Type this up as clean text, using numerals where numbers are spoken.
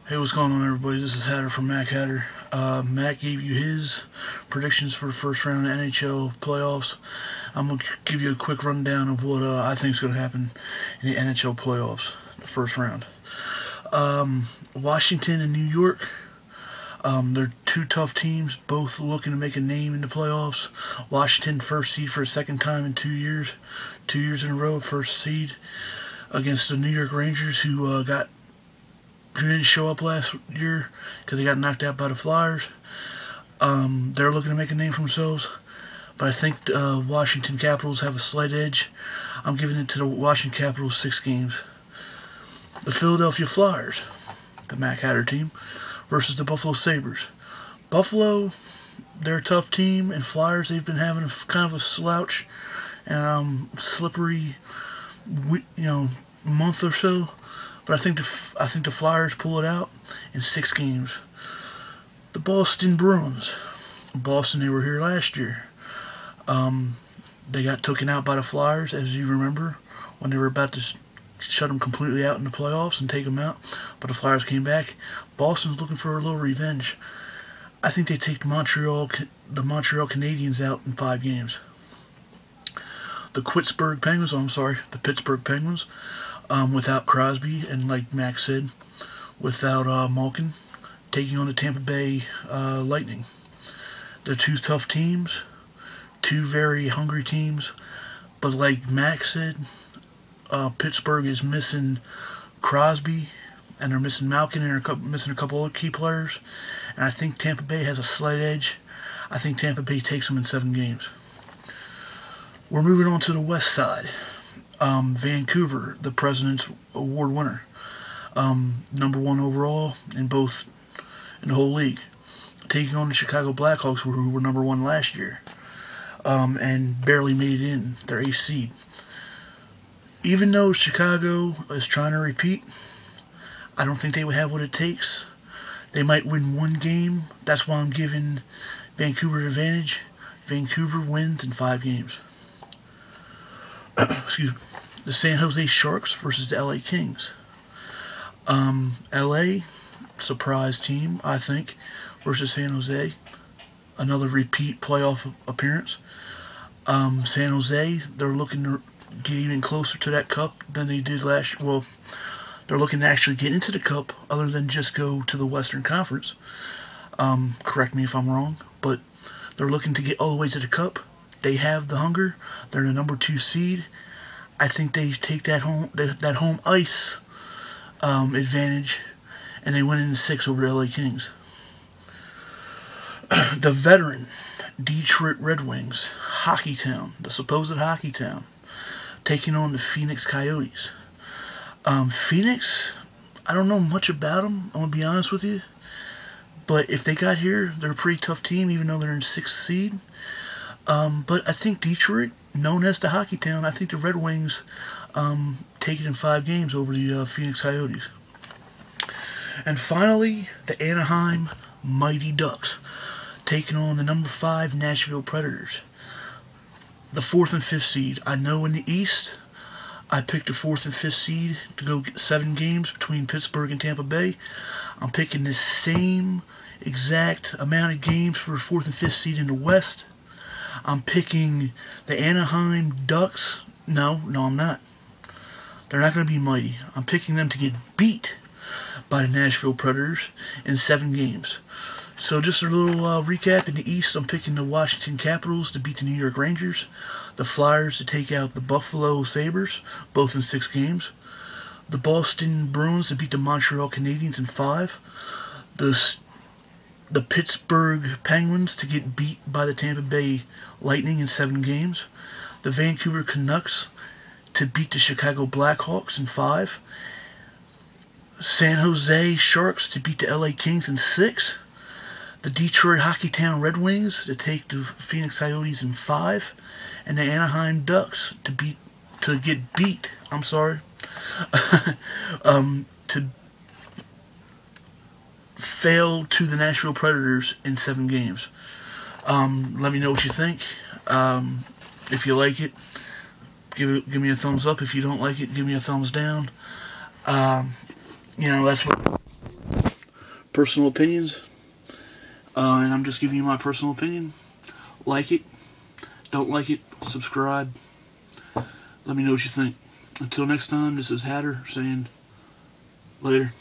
Hey, what's going on, everybody? This is Hatter from Mac Hatter. Mac gave you his predictions for the first round of NHL playoffs. I'm going to give you a quick rundown of what I think is going to happen in the NHL playoffs, the first round. Washington and New York, they're two tough teams, both looking to make a name in the playoffs. Washington, first seed for a second time in 2 years. 2 years in a row, first seed against the New York Rangers, who didn't show up last year because they got knocked out by the Flyers. They're looking to make a name for themselves, but I think Washington Capitals have a slight edge. I'm giving it to the Washington Capitals 6 games. The Philadelphia Flyers, the Mac Hatter team, versus the Buffalo Sabres. Buffalo, they're a tough team, and Flyers, they've been having kind of a slouch and slippery, month or so. But I think the Flyers pull it out in 6 games. The Boston Bruins. Boston, they were here last year. They got taken out by the Flyers, as you remember, when they were about to shut them completely out in the playoffs and take them out. But the Flyers came back. Boston's looking for a little revenge. I think they take the Montreal Canadiens out in 5 games. The Pittsburgh Penguins. Without Crosby and, like Max said, without Malkin, taking on the Tampa Bay Lightning. They're two tough teams, two very hungry teams, but like Max said, Pittsburgh is missing Crosby, and they're missing Malkin, and they're missing a couple other key players, and I think Tampa Bay has a slight edge. I think Tampa Bay takes them in 7 games. We're moving on to the west side. Vancouver, the President's Award winner, number 1 overall in the whole league, taking on the Chicago Blackhawks, who were number 1 last year, and barely made it in their 8th seed. Even though Chicago is trying to repeat, I don't think they would have what it takes. They might win 1 game. That's why I'm giving Vancouver the advantage. Vancouver wins in 5 games. Excuse me. The San Jose Sharks versus the LA Kings. LA, surprise team, I think, versus San Jose. Another repeat playoff appearance. San Jose, they're looking to get even closer to that cup than they did last year. Well, they're looking to actually get into the cup other than just go to the Western Conference. Correct me if I'm wrong, but they're looking to get all the way to the cup. They have the hunger. They're the number 2 seed. I think they take that home ice advantage, and they win in 6 over the LA Kings. The veteran Detroit Red Wings, hockey town, the supposed hockey town, taking on the Phoenix Coyotes. Phoenix, I don't know much about them, I'm going to be honest with you. But if they got here, they're a pretty tough team, even though they're in 6th seed. But I think Detroit, known as the hockey town, I think the Red Wings take it in 5 games over the Phoenix Coyotes. And finally, the Anaheim Mighty Ducks, taking on the number 5 Nashville Predators. The 4th and 5th seed. I know in the East, I picked the 4th and 5th seed to go get 7 games between Pittsburgh and Tampa Bay. I'm picking the same exact amount of games for the 4th and 5th seed in the West. I'm picking the Anaheim Ducks. No, I'm not. They're not going to be mighty. I'm picking them to get beat by the Nashville Predators in 7 games. So just a little recap. In the East, I'm picking the Washington Capitals to beat the New York Rangers. The Flyers to take out the Buffalo Sabres, both in 6 games. The Boston Bruins to beat the Montreal Canadiens in 5. The Pittsburgh Penguins to get beat by the Tampa Bay Lightning in 7 games. The Vancouver Canucks to beat the Chicago Blackhawks in 5. San Jose Sharks to beat the LA Kings in 6. The Detroit Hockey Town Red Wings to take the Phoenix Coyotes in 5. And the Anaheim Ducks to get beat. To fail to the Nashville Predators in 7 games. Let me know what you think. If you like it, give me a thumbs up. If you don't like it, give me a thumbs down. That's what personal opinions. And I'm just giving you my personal opinion. Like it. Don't like it. Subscribe. Let me know what you think. Until next time, this is Hatter saying later.